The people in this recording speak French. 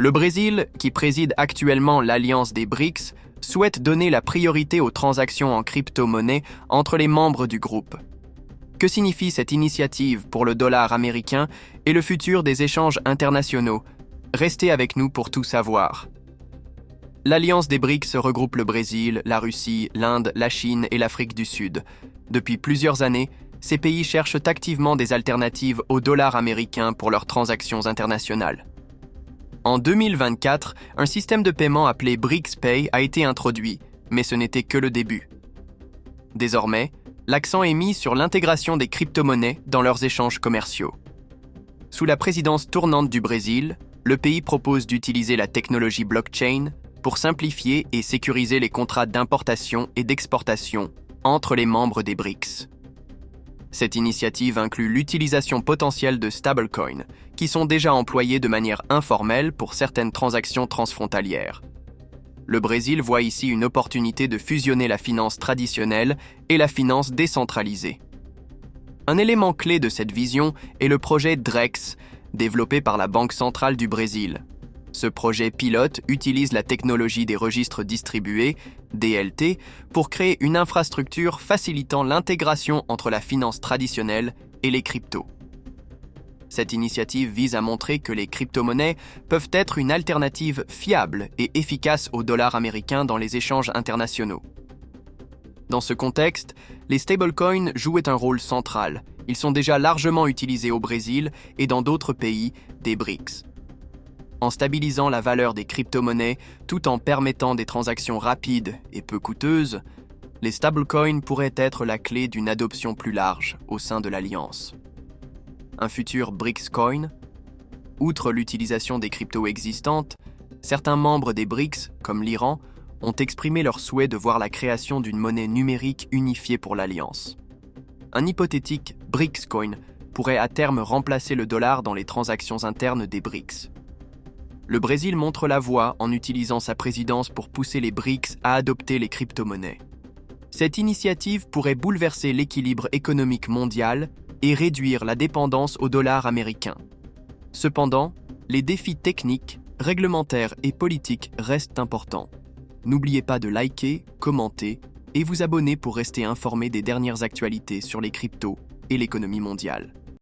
Le Brésil, qui préside actuellement l'Alliance des BRICS, souhaite donner la priorité aux transactions en crypto-monnaie entre les membres du groupe. Que signifie cette initiative pour le dollar américain et le futur des échanges internationaux? Restez avec nous pour tout savoir. L'Alliance des BRICS regroupe le Brésil, la Russie, l'Inde, la Chine et l'Afrique du Sud. Depuis plusieurs années, ces pays cherchent activement des alternatives au dollar américain pour leurs transactions internationales. En 2024, un système de paiement appelé BRICS-Pay a été introduit, mais ce n'était que le début. Désormais, l'accent est mis sur l'intégration des crypto-monnaies dans leurs échanges commerciaux. Sous la présidence tournante du Brésil, le pays propose d'utiliser la technologie blockchain pour simplifier et sécuriser les contrats d'importation et d'exportation entre les membres des BRICS. Cette initiative inclut l'utilisation potentielle de stablecoins, qui sont déjà employés de manière informelle pour certaines transactions transfrontalières. Le Brésil voit ici une opportunité de fusionner la finance traditionnelle et la finance décentralisée. Un élément clé de cette vision est le projet DREX, développé par la Banque centrale du Brésil. Ce projet pilote utilise la technologie des registres distribués, DLT, pour créer une infrastructure facilitant l'intégration entre la finance traditionnelle et les cryptos. Cette initiative vise à montrer que les crypto-monnaies peuvent être une alternative fiable et efficace au dollar américain dans les échanges internationaux. Dans ce contexte, les stablecoins jouent un rôle central. Ils sont déjà largement utilisés au Brésil et dans d'autres pays des BRICS. En stabilisant la valeur des crypto-monnaies tout en permettant des transactions rapides et peu coûteuses, les stablecoins pourraient être la clé d'une adoption plus large au sein de l'Alliance. Un futur BRICS Coin? Outre l'utilisation des cryptos existantes, certains membres des BRICS, comme l'Iran, ont exprimé leur souhait de voir la création d'une monnaie numérique unifiée pour l'Alliance. Un hypothétique BRICS Coin pourrait à terme remplacer le dollar dans les transactions internes des BRICS. Le Brésil montre la voie en utilisant sa présidence pour pousser les BRICS à adopter les crypto-monnaies. Cette initiative pourrait bouleverser l'équilibre économique mondial et réduire la dépendance au dollar américain. Cependant, les défis techniques, réglementaires et politiques restent importants. N'oubliez pas de liker, commenter et vous abonner pour rester informé des dernières actualités sur les cryptos et l'économie mondiale.